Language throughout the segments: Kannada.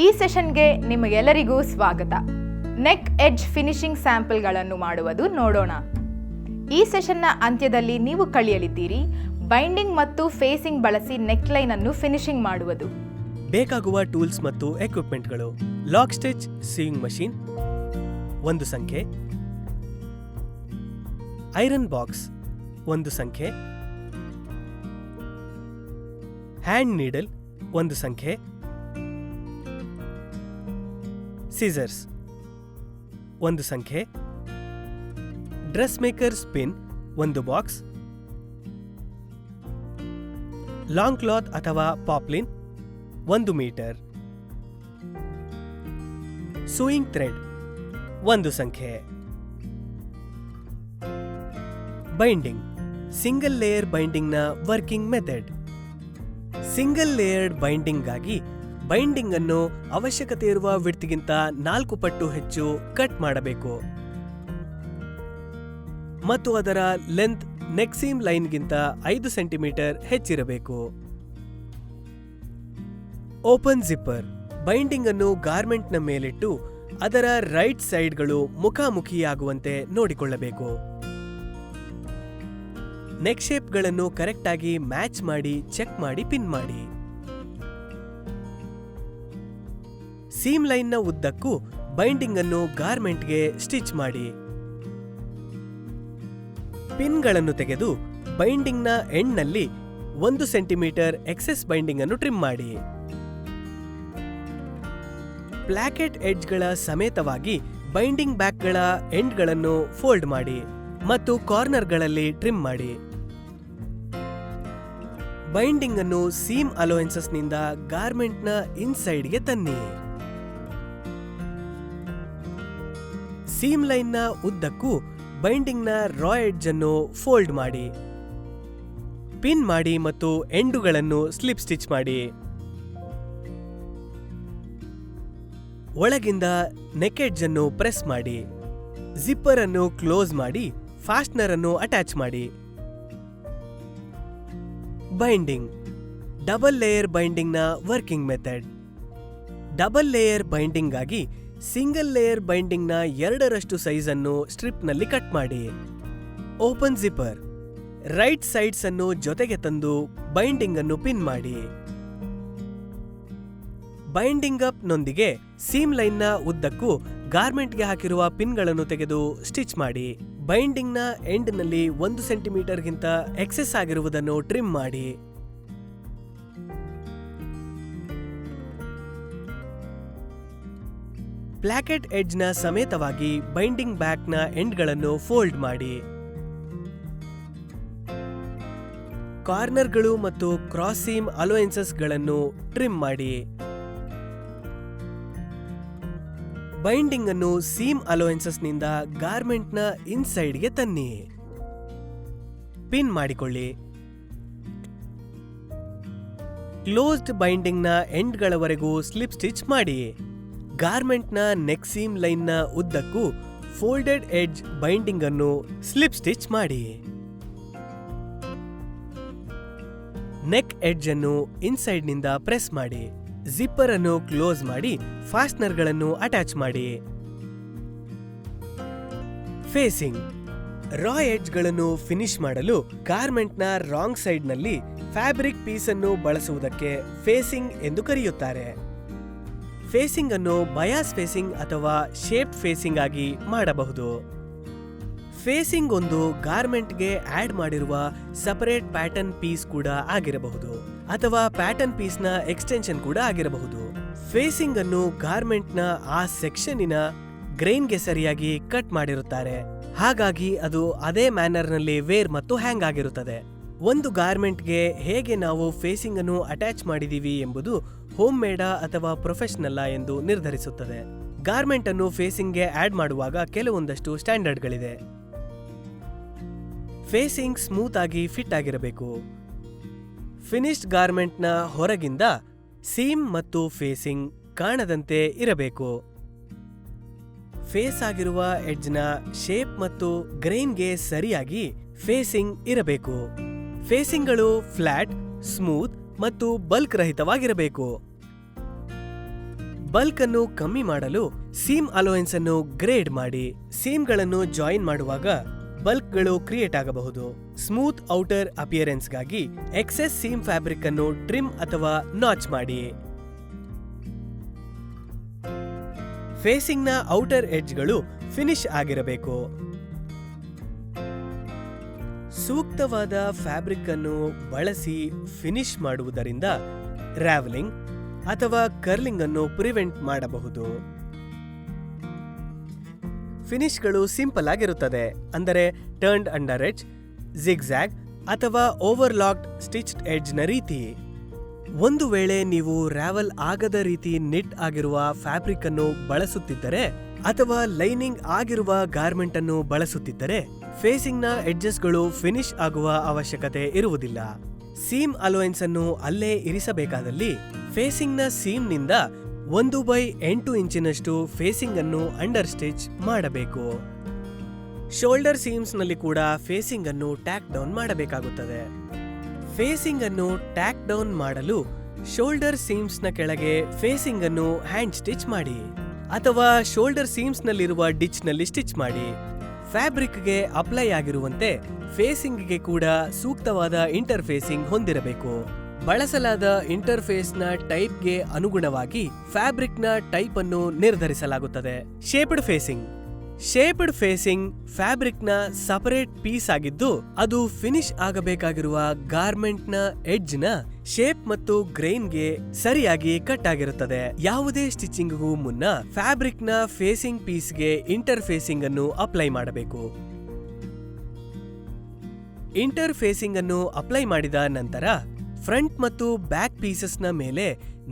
ಈ ಸೆಷನ್ಗೆ ನಿಮಗೆಲ್ಲರಿಗೂ ಸ್ವಾಗತ. ನೆಕ್ ಎಡ್ಜ್ ಫಿನಿಶಿಂಗ್ ಸ್ಯಾಂಪಲ್ಗಳನ್ನು ಮಾಡುವುದು ನೋಡೋಣ. ಈ ಸೆಷನ್ನ ಅಂತ್ಯದಲ್ಲಿ ನೀವು ಕಲಿಯಲಿದ್ದೀರಿ ಬೈಂಡಿಂಗ್ ಮತ್ತು ಫೇಸಿಂಗ್ ಬಳಸಿ ನೆಕ್ಲೈನ್ ಅನ್ನು ಫಿನಿಶಿಂಗ್ ಮಾಡುವುದು. ಬೇಕಾಗುವ ಟೂಲ್ಸ್ ಮತ್ತು ಎಕ್ವಿಪ್ಮೆಂಟ್ಗಳು: ಲಾಕ್ ಸ್ಟಿಚ್ ಸೀಯಿಂಗ್ ಮಷೀನ್ 1 ಸಂಖ್ಯೆ, ಐರನ್ ಬಾಕ್ಸ್ 1 ಸಂಖ್ಯೆ, ಹ್ಯಾಂಡ್ ನೀಡಲ್ 1 ಸಂಖ್ಯೆ, ಸೀಸರ್ಸ್ 1 ಸಂಖ್ಯೆ, dress maker spin 1 box, long cloth ಅಥವಾ ಪಾಪ್ಲಿನ್ 1 ಮೀಟರ್, ಸೂಯಿಂಗ್ ಥ್ರೆಡ್ 1 ಸಂಖ್ಯೆ. ಬೈಂಡಿಂಗ್: ಸಿಂಗಲ್ ಲೇಯರ್ ಬೈಂಡಿಂಗ್ನ working method. Single layered binding ಗಾಗಿ ಬೈಂಡಿಂಗ್ ಅನ್ನು ಅವಶ್ಯಕತೆ ಇರುವ ವಿಡ್ತ್ಗಿಂತ 4 ಪಟ್ಟು ಹೆಚ್ಚು ಕಟ್ ಮಾಡಬೇಕು ಮತ್ತು ಅದರ ಲೆಂತ್ ನೆಕ್ ಸೀಮ್ ಲೈನ್ಗಿಂತ 5 ಸೆಂಟಿಮೀಟರ್ ಹೆಚ್ಚಿರಬೇಕು. ಓಪನ್ ಜಿಪ್ಪರ್: ಬೈಂಡಿಂಗ್ ಅನ್ನು ಗಾರ್ಮೆಂಟ್ನ ಮೇಲಿಟ್ಟು ಅದರ ರೈಟ್ ಸೈಡ್ಗಳು ಮುಖಾಮುಖಿಯಾಗುವಂತೆ ನೋಡಿಕೊಳ್ಳಬೇಕು. ನೆಕ್ ಶೇಪ್ಗಳನ್ನು ಕರೆಕ್ಟ್ ಆಗಿ ಮ್ಯಾಚ್ ಮಾಡಿ ಚೆಕ್ ಮಾಡಿ ಪಿನ್ ಮಾಡಿ. ಸೀಮ್ ಲೈನ್ನ ಉದ್ದಕ್ಕೂ ಬೈಂಡಿಂಗ್ ಅನ್ನು ಗಾರ್ಮೆಂಟ್ಗೆ ಸ್ಟಿಚ್ ಮಾಡಿ. ಪಿನ್ಗಳನ್ನು ತೆಗೆದು ಬೈಂಡಿಂಗ್ನ ಎಂಡ್ನಲ್ಲಿ 1 ಸೆಂಟಿಮೀಟರ್ ಎಕ್ಸೆಸ್ ಬೈಂಡಿಂಗ್ ಅನ್ನು ಟ್ರಿಮ್ ಮಾಡಿ. ಪ್ಲಾಕೆಟ್ ಎಡ್ಜ್ಗಳ ಸಮೇತವಾಗಿ ಬೈಂಡಿಂಗ್ ಬ್ಯಾಕ್ಗಳ ಎಂಡ್ಗಳನ್ನು ಫೋಲ್ಡ್ ಮಾಡಿ ಮತ್ತು ಕಾರ್ನರ್ಗಳಲ್ಲಿ ಟ್ರಿಮ್ ಮಾಡಿ. ಬೈಂಡಿಂಗ್ ಅನ್ನು ಸೀಮ್ ಅಲೋಯೆನ್ಸಸ್ನಿಂದ ಗಾರ್ಮೆಂಟ್ನ ಇನ್ಸೈಡ್ಗೆ ತನ್ನಿ. ಸೀಮ್ ಲೈನ್ನ ಉದ್ದಕ್ಕೂ ಬೈಂಡಿಂಗ್ನ ರಾ ಎಡ್ಜ್ ಅನ್ನು ಫೋಲ್ಡ್ ಮಾಡಿ, ಪಿನ್ ಮಾಡಿ ಮತ್ತು ಎಂಡುಗಳನ್ನು ಸ್ಲಿಪ್ ಸ್ಟಿಚ್ ಮಾಡಿ. ಒಳಗಿಂದ ನೆಕ್ ಎಡ್ಜ್ ಅನ್ನು ಪ್ರೆಸ್ ಮಾಡಿ. ಜಿಪ್ಪರ್ ಅನ್ನು ಕ್ಲೋಸ್ ಮಾಡಿ ಫಾಸ್ಟ್ನರ್ ಅನ್ನು ಅಟ್ಯಾಚ್ ಮಾಡಿ. ಬೈಂಡಿಂಗ್: ಡಬಲ್ ಲೇಯರ್ ಬೈಂಡಿಂಗ್ನ working method. Double layer binding ಗಾಗಿ ಸಿಂಗಲ್ ಲೇಯರ್ ಬೈಂಡಿಂಗ್ನ 2ರಷ್ಟು ಸೈಜ್ ಅನ್ನು ಸ್ಟ್ರಿಪ್ನಲ್ಲಿ ಕಟ್ ಮಾಡಿ. ಓಪನ್ ಜಿಪ್ಪರ್: ರೈಟ್ ಸೈಡ್ಸ್ ಅನ್ನು ಜೊತೆಗೆ ತಂದು ಬೈಂಡಿಂಗ್ ಅನ್ನು ಪಿನ್ ಮಾಡಿ. ಬೈಂಡಿಂಗ್ ಅಪ್ ನೊಂದಿಗೆ ಸೀಮ್ ಲೈನ್ನ ಉದ್ದಕ್ಕೂ ಗಾರ್ಮೆಂಟ್ಗೆ ಹಾಕಿರುವ ಪಿನ್ಗಳನ್ನು ತೆಗೆದು ಸ್ಟಿಚ್ ಮಾಡಿ. ಬೈಂಡಿಂಗ್ನ ಎಂಡ್ನಲ್ಲಿ 1 ಸೆಂಟಿಮೀಟರ್ಗಿಂತ ಎಕ್ಸೆಸ್ ಆಗಿರುವುದನ್ನು ಟ್ರಿಮ್ ಮಾಡಿ. ಪ್ಲಾಕೆಟ್ ಎಡ್ಜ್ನ ಸಮೇತವಾಗಿ ಬೈಂಡಿಂಗ್ ಬ್ಯಾಕ್ನ ಎಂಡ್ಗಳನ್ನು ಫೋಲ್ಡ್ ಮಾಡಿ. ಕಾರ್ನರ್ಗಳು ಮತ್ತು ಕ್ರಾಸ್ ಸೀಮ್ ಅಲೋಯೆನ್ಸಸ್ಗಳನ್ನು ಟ್ರಿಮ್ ಮಾಡಿ. ಬೈಂಡಿಂಗ್ ಅನ್ನು ಸೀಮ್ ಅಲೋಯೆನ್ಸಸ್ನಿಂದ ಗಾರ್ಮೆಂಟ್ನ ಇನ್ಸೈಡ್ಗೆ ತನ್ನಿ. ಪಿನ್ ಮಾಡಿಕೊಳ್ಳಿ. ಕ್ಲೋಸ್ಡ್ ಬೈಂಡಿಂಗ್ನ ಎಂಡ್ಗಳವರೆಗೂ ಸ್ಲಿಪ್ ಸ್ಟಿಚ್ ಮಾಡಿ. ಗಾರ್ಮೆಂಟ್ನ ನೆಕ್ ಸೀಮ್ ಲೈನ್ನ ಉದ್ದಕ್ಕೂ ಫೋಲ್ಡೆಡ್ ಎಡ್ಜ್ ಬೈಂಡಿಂಗ್ ಅನ್ನು ಸ್ಲಿಪ್ ಸ್ಟಿಚ್ ಮಾಡಿ. ನೆಕ್ ಎಡ್ಜ್ ಅನ್ನು ಇನ್ಸೈಡ್ನಿಂದ ಪ್ರೆಸ್ ಮಾಡಿ. ಜಿಪ್ಪರ್ ಅನ್ನು ಕ್ಲೋಸ್ ಮಾಡಿ ಫಾಸ್ಟ್ನರ್ಗಳನ್ನು ಅಟ್ಯಾಚ್ ಮಾಡಿ. ಫೇಸಿಂಗ್: ರಾ ಎಡ್ಜ್ಗಳನ್ನು ಫಿನಿಶ್ ಮಾಡಲು ಗಾರ್ಮೆಂಟ್ನ ರಾಂಗ್ ಸೈಡ್ನಲ್ಲಿ ಫ್ಯಾಬ್ರಿಕ್ ಪೀಸ್ ಅನ್ನು ಬಳಸುವುದಕ್ಕೆ ಫೇಸಿಂಗ್ ಎಂದು ಕರೆಯುತ್ತಾರೆ. ಫೇಸಿಂಗ್ ಅನ್ನು ಬಯಾಸ್ ಫೇಸಿಂಗ್ ಅಥವಾ ಶೇಪ್ ಫೇಸಿಂಗ್ ಆಗಿ ಮಾಡಬಹುದು. ಫೇಸಿಂಗ್ ಒಂದು ಗಾರ್ಮೆಂಟ್ಗೆ ಆಡ್ ಮಾಡಿರುವ ಸಪರೇಟ್ ಪ್ಯಾಟರ್ನ್ ಪೀಸ್ ಕೂಡ ಆಗಿರಬಹುದು ಅಥವಾ ಪ್ಯಾಟರ್ನ್ ಪೀಸ್ನ ಎಕ್ಸ್ಟೆನ್ಷನ್ ಕೂಡ ಆಗಿರಬಹುದು. ಫೇಸಿಂಗ್ ಅನ್ನು ಗಾರ್ಮೆಂಟ್ನ ಆ ಸೆಕ್ಷನ್ನಿನ ಗ್ರೈನ್ಗೆ ಸರಿಯಾಗಿ ಕಟ್ ಮಾಡಿರುತ್ತಾರೆ, ಹಾಗಾಗಿ ಅದು ಅದೇ ಮ್ಯಾನರ್ನಲ್ಲಿ ವೇರ್ ಮತ್ತು ಹ್ಯಾಂಗ್ ಆಗಿರುತ್ತದೆ. ಒಂದು ಗಾರ್ಮೆಂಟ್ಗೆ ಹೇಗೆ ನಾವು ಫೇಸಿಂಗ್ ಅನ್ನು ಅಟ್ಯಾಚ್ ಮಾಡಿದೀವಿ ಎಂಬುದು ಹೋಮ್ ಮೇಡಾ ಅಥವಾ ಪ್ರೊಫೆಷನಲ್ಲಾ ಎಂದು ನಿರ್ಧರಿಸುತ್ತದೆ. ಗಾರ್ಮೆಂಟ್ ಅನ್ನು ಫೇಸಿಂಗ್ಗೆ ಆಡ್ ಮಾಡುವಾಗ ಕೆಲವೊಂದಷ್ಟು ಸ್ಟ್ಯಾಂಡರ್ಡ್ಗಳಿದೆ. ಫೇಸಿಂಗ್ ಸ್ಮೂತ್ ಆಗಿ ಫಿಟ್ ಆಗಿರಬೇಕು. ಫಿನಿಶ್ಡ್ ಗಾರ್ಮೆಂಟ್ನ ಹೊರಗಿಂದ ಸೀಮ್ ಮತ್ತು ಫೇಸಿಂಗ್ ಕಾಣದಂತೆ ಇರಬೇಕು. ಫೇಸ್ ಆಗಿರುವ ಎಡ್ಜ್ನ ಶೇಪ್ ಮತ್ತು ಗ್ರೈನ್ಗೆ ಸರಿಯಾಗಿ ಫೇಸಿಂಗ್ ಇರಬೇಕು. ಫೇಸಿಂಗ್ಗಳು ಫ್ಲಾಟ್, ಸ್ಮೂತ್ ಮತ್ತು ಬಲ್ಕ್ ರಹಿತವಾಗಿರಬೇಕು. ಬಲ್ಕ್ ಅನ್ನು ಕಮ್ಮಿ ಮಾಡಲು ಸೀಮ್ ಅಲೋಯೆನ್ಸ್ ಅನ್ನು ಗ್ರೇಡ್ ಮಾಡಿ. ಸೀಮ್ಗಳನ್ನು ಜಾಯಿನ್ ಮಾಡುವಾಗ ಬಲ್ಕ್ಗಳು ಕ್ರಿಯೇಟ್ ಆಗಬಹುದು. ಸ್ಮೂತ್ ಔಟರ್ ಅಪಿಯರೆನ್ಸ್ಗಾಗಿ ಎಕ್ಸೆಸ್ ಸೀಮ್ ಫ್ಯಾಬ್ರಿಕ್ ಅನ್ನು ಟ್ರಿಮ್ ಅಥವಾ ನಾಚ್ ಮಾಡಿ. ಫೇಸಿಂಗ್ನ ಔಟರ್ ಎಡ್ಜ್ಗಳು ಫಿನಿಶ್ ಆಗಿರಬೇಕು. ಸೂಕ್ತವಾದ ಫ್ಯಾಬ್ರಿಕ್ ಅನ್ನು ಬಳಸಿ ಫಿನಿಶ್ ಮಾಡುವುದರಿಂದ ರಾವೆಲಿಂಗ್ ಅಥವಾ ಕರ್ಲಿಂಗ್ ಅನ್ನು ಪ್ರಿವೆಂಟ್ ಮಾಡಬಹುದು. ಫಿನಿಶ್ಗಳು ಸಿಂಪಲ್ ಆಗಿರುತ್ತದೆ, ಅಂದರೆ ಟರ್ನ್ಡ್ ಅಂಡರ್ ಎಡ್ಜ್, ಜಿಗ್ಜ್ಯಾಗ್ ಅಥವಾ ಓವರ್ಲಾಕ್ಡ್ ಸ್ಟಿಚ್ಡ್ ಎಡ್ಜ್ನ ರೀತಿ. ಒಂದು ವೇಳೆ ನೀವು ರಾವೆಲ್ ಆಗದ ರೀತಿ ನಿಟ್ ಆಗಿರುವ ಫ್ಯಾಬ್ರಿಕ್ ಅನ್ನು ಬಳಸುತ್ತಿದ್ದರೆ ಅಥವಾ ಲೈನಿಂಗ್ ಆಗಿರುವ ಗಾರ್ಮೆಂಟ್ ಅನ್ನು ಬಳಸುತ್ತಿದ್ದರೆ ಫೇಸಿಂಗ್ನ ಎಡ್ಜಸ್ಗಳು ಫಿನಿಶ್ ಆಗುವ ಅವಶ್ಯಕತೆ ಇರುವುದಿಲ್ಲ. ಸೀಮ್ ಅಲೋಯೆನ್ಸ್ ಅನ್ನು ಅಲ್ಲೇ ಇರಿಸಬೇಕಾದಲ್ಲಿ ಫೇಸಿಂಗ್ನ ಸೀಮ್ನಿಂದ 1/8 ಇಂಚಿನಷ್ಟು ಫೇಸಿಂಗ್ ಅನ್ನು ಅಂಡರ್ ಸ್ಟಿಚ್ ಮಾಡಬೇಕು. ಶೋಲ್ಡರ್ ಸೀಮ್ಸ್ನಲ್ಲಿ ಕೂಡ ಫೇಸಿಂಗ್ ಅನ್ನು ಟ್ಯಾಕ್ ಡೌನ್ ಮಾಡಬೇಕಾಗುತ್ತದೆ. ಫೇಸಿಂಗ್ ಅನ್ನು ಟ್ಯಾಕ್ ಡೌನ್ ಮಾಡಲು ಶೋಲ್ಡರ್ ಸೀಮ್ಸ್ನ ಕೆಳಗೆ ಫೇಸಿಂಗ್ ಅನ್ನು ಹ್ಯಾಂಡ್ ಸ್ಟಿಚ್ ಮಾಡಿ ಅಥವಾ ಶೋಲ್ಡರ್ ಸೀಮ್ಸ್ನಲ್ಲಿರುವ ಡಿಚ್ನಲ್ಲಿ ಸ್ಟಿಚ್ ಮಾಡಿ. ಫ್ಯಾಬ್ರಿಕ್ಗೆ ಅಪ್ಲೈ ಆಗಿರುವಂತೆ ಫೇಸಿಂಗ್ಗೆ ಕೂಡ ಸೂಕ್ತವಾದ ಇಂಟರ್ಫೇಸಿಂಗ್ ಹೊಂದಿರಬೇಕು. ಬಳಸಲಾದ ಇಂಟರ್ಫೇಸ್ನ ಟೈಪ್ಗೆ ಅನುಗುಣವಾಗಿ ಫ್ಯಾಬ್ರಿಕ್ನ ಟೈಪ್ ಅನ್ನು ನಿರ್ಧರಿಸಲಾಗುತ್ತದೆ. Shaped facing. ಶೇಪ್ಡ್ ಫೇಸಿಂಗ್ ಫ್ಯಾಬ್ರಿಕ್ನ ಸಪರೇಟ್ ಪೀಸ್ ಆಗಿದ್ದು ಅದು ಫಿನಿಶ್ ಆಗಬೇಕಾಗಿರುವ ಗಾರ್ಮೆಂಟ್ನ ಎಡ್ಜ್ನ ಶೇಪ್ ಮತ್ತು ಗ್ರೈನ್ಗೆ ಸರಿಯಾಗಿ ಕಟ್ ಆಗಿರುತ್ತದೆ. ಯಾವುದೇ ಸ್ಟಿಚಿಂಗ್ಗೂ ಮುನ್ನ ಫ್ಯಾಬ್ರಿಕ್ನ ಫೇಸಿಂಗ್ ಪೀಸ್ಗೆ ಇಂಟರ್ಫೇಸಿಂಗ್ ಅನ್ನು ಅಪ್ಲೈ ಮಾಡಬೇಕು. ಇಂಟರ್ಫೇಸಿಂಗ್ ಅನ್ನು ಅಪ್ಲೈ ಮಾಡಿದ ನಂತರ ಫ್ರಂಟ್ ಮತ್ತು ಬ್ಯಾಕ್ ಪೀಸಸ್ನ ಮೇಲೆ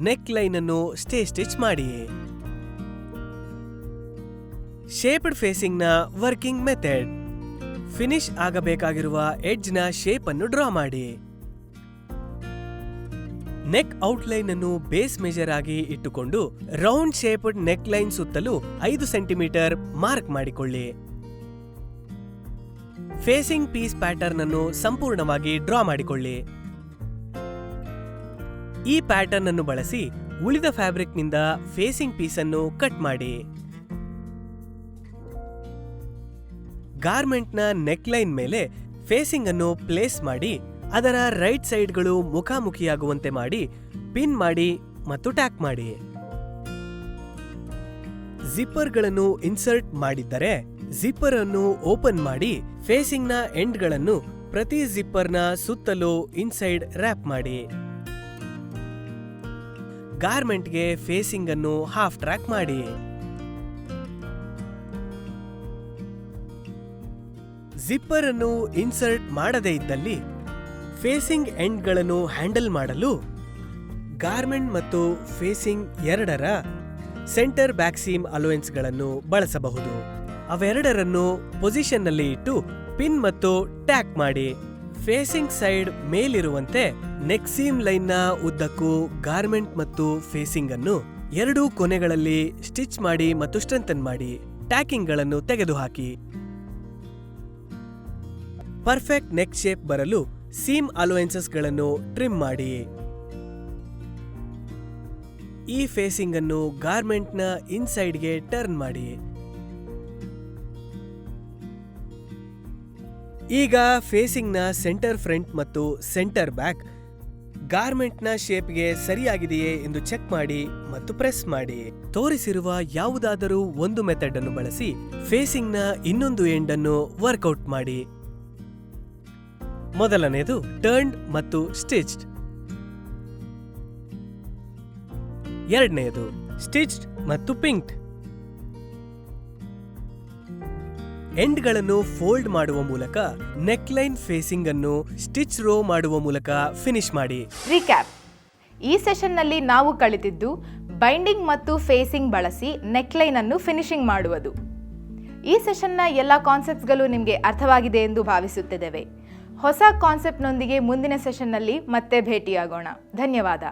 ನೆಕ್ ಲೈನ್ ಅನ್ನು ಸ್ಟಿಚ್ ಮಾಡಿ. ಶೇಪ್ಡ್ ಫೇಸಿಂಗ್ನ ವರ್ಕಿಂಗ್ ಮೆಥಡ್. ಫಿನಿಶ್ ಆಗಬೇಕಾಗಿರುವ ಎಡ್ಜ್ನ ಶೇಪ್ ಅನ್ನು ಡ್ರಾ ಮಾಡಿ. ನೆಕ್ ಔಟ್ಲೈನ್ ಅನ್ನು ಬೇಸ್ ಮೆಜರ್ ಆಗಿ ಇಟ್ಟುಕೊಂಡು ರೌಂಡ್ ಶೇಪ್ಡ್ ನೆಕ್ ಲೈನ್ ಸುತ್ತಲೂ 5 ಸೆಂಟಿಮೀಟರ್ ಮಾರ್ಕ್ ಮಾಡಿಕೊಳ್ಳಿ. ಫೇಸಿಂಗ್ ಪೀಸ್ ಪ್ಯಾಟರ್ನ್ ಅನ್ನು ಸಂಪೂರ್ಣವಾಗಿ ಡ್ರಾ ಮಾಡಿಕೊಳ್ಳಿ. ಈ ಪ್ಯಾಟರ್ನ್ ಅನ್ನು ಬಳಸಿ ಉಳಿದ ಫ್ಯಾಬ್ರಿಕ್ನಿಂದ ಫೇಸಿಂಗ್ ಪೀಸ್ ಅನ್ನು ಕಟ್ ಮಾಡಿ. ಗಾರ್ಮೆಂಟ್ನ ನೆಕ್ ಲೈನ್ ಮೇಲೆ ಫೇಸಿಂಗ್ ಅನ್ನು ಪ್ಲೇಸ್ ಮಾಡಿ ಅದರ ರೈಟ್ ಸೈಡ್ಗಳು ಮುಖಾಮುಖಿಯಾಗುವಂತೆ ಮಾಡಿ ಪಿನ್ ಮಾಡಿ ಮತ್ತು ಟ್ಯಾಕ್ ಮಾಡಿ. ಜಿಪ್ಪರ್ಗಳನ್ನು ಇನ್ಸರ್ಟ್ ಮಾಡಿದ್ದರೆ ಜಿಪ್ಪರ್ ಅನ್ನು ಓಪನ್ ಮಾಡಿ ಫೇಸಿಂಗ್ನ ಎಂಡ್ಗಳನ್ನು ಪ್ರತಿ ಜಿಪ್ಪರ್ನ ಸುತ್ತಲೂ ಇನ್ಸೈಡ್ ರ್ಯಾಪ್ ಮಾಡಿ. ಗಾರ್ಮೆಂಟ್ಗೆ ಫೇಸಿಂಗ್ ಅನ್ನು ಹಾಫ್ ಟ್ರ್ಯಾಕ್ ಮಾಡಿ. ಜಿಪ್ಪರ್ ಅನ್ನು ಇನ್ಸರ್ಟ್ ಮಾಡದೇ ಇದ್ದಲ್ಲಿ ಫೇಸಿಂಗ್ ಎಂಡ್ಗಳನ್ನು ಹ್ಯಾಂಡಲ್ ಮಾಡಲು ಗಾರ್ಮೆಂಟ್ ಮತ್ತು ಫೇಸಿಂಗ್ ಎರಡರ ಸೆಂಟರ್ ಬ್ಯಾಕ್ ಸೀಮ್ ಅಲೋಯೆನ್ಸ್ಗಳನ್ನು ಬಳಸಬಹುದು. ಅವೆರಡರನ್ನು ಪೊಸಿಷನ್ನಲ್ಲಿ ಇಟ್ಟು ಪಿನ್ ಮತ್ತು ಟ್ಯಾಕ್ ಮಾಡಿ. ಫೇಸಿಂಗ್ ಸೈಡ್ ಮೇಲಿರುವಂತೆ ನೆಕ್ ಸೀಮ್ ಲೈನ್ನ ಉದ್ದಕ್ಕೂ ಗಾರ್ಮೆಂಟ್ ಮತ್ತು ಫೇಸಿಂಗ್ ಅನ್ನು ಎರಡೂ ಕೊನೆಗಳಲ್ಲಿ ಸ್ಟಿಚ್ ಮಾಡಿ ಮತ್ತು ಸ್ಟ್ರೆಂಥನ್ ಮಾಡಿ. ಟ್ಯಾಕಿಂಗ್ಗಳನ್ನು ತೆಗೆದುಹಾಕಿ. ಪರ್ಫೆಕ್ಟ್ ನೆಕ್ ಶೇಪ್ ಬರಲು ಸೀಮ್ ಅಲೋಯೆನ್ಸಸ್ಗಳನ್ನು ಟ್ರಿಮ್ ಮಾಡಿ. ಈ ಫೇಸಿಂಗ್ ಅನ್ನು ಗಾರ್ಮೆಂಟ್ನ ಇನ್ಸೈಡ್ಗೆ ಟರ್ನ್ ಮಾಡಿ. ಈಗ ಫೇಸಿಂಗ್ನ ಸೆಂಟರ್ ಫ್ರಂಟ್ ಮತ್ತು ಸೆಂಟರ್ ಬ್ಯಾಕ್ ಗಾರ್ಮೆಂಟ್ನ ಶೇಪ್ಗೆ ಸರಿಯಾಗಿದೆಯೇ ಎಂದು ಚೆಕ್ ಮಾಡಿ ಮತ್ತು ಪ್ರೆಸ್ ಮಾಡಿ. ತೋರಿಸಿರುವ ಯಾವುದಾದರೂ ಒಂದು ಮೆಥಡ್ ಅನ್ನು ಬಳಸಿ ಫೇಸಿಂಗ್ನ ಇನ್ನೊಂದು ಎಂಡ್ ಅನ್ನು ವರ್ಕೌಟ್ ಮಾಡಿ. ಮೊದಲನೆಯದು ಟರ್ನ್ಡ್ ಮತ್ತು ಸ್ಟಿಚ್ಡ್. ಎರಡನೆಯದು ಸ್ಟಿಚ್ಡ್ ಮತ್ತು ಪಿಂಕ್ಡ್. ಎಂಡ್ಗಳನ್ನು ಫೋಲ್ಡ್ ಮಾಡುವ ಮೂಲಕ ನೆಕ್ಲೈನ್ ಫೇಸಿಂಗ್ ಅನ್ನು ಸ್ಟಿಚ್ ರೋ ಮಾಡುವ ಮೂಲಕ ಫಿನಿಶ್ ಮಾಡಿ. ರೀಕ್ಯಾಪ್. ಈ ಸೆಷನ್ನಲ್ಲಿ ನಾವು ಕಲಿತಿದ್ದು ಬೈಂಡಿಂಗ್ ಮತ್ತು ಫೇಸಿಂಗ್ ಬಳಸಿ ನೆಕ್ಲೈನ್ ಅನ್ನು ಫಿನಿಶಿಂಗ್ ಮಾಡುವುದು. ಈ ಸೆಷನ್ನ ಎಲ್ಲ ಕಾನ್ಸೆಪ್ಟ್ಸ್ಗಳು ನಿಮಗೆ ಅರ್ಥವಾಗಿದೆ ಎಂದು ಭಾವಿಸುತ್ತಿದ್ದೇವೆ. ಹೊಸ ಕಾನ್ಸೆಪ್ಟ್ನೊಂದಿಗೆ ಮುಂದಿನ ಸೆಷನ್ನಲ್ಲಿ ಮತ್ತೆ ಭೇಟಿಯಾಗೋಣ. ಧನ್ಯವಾದ.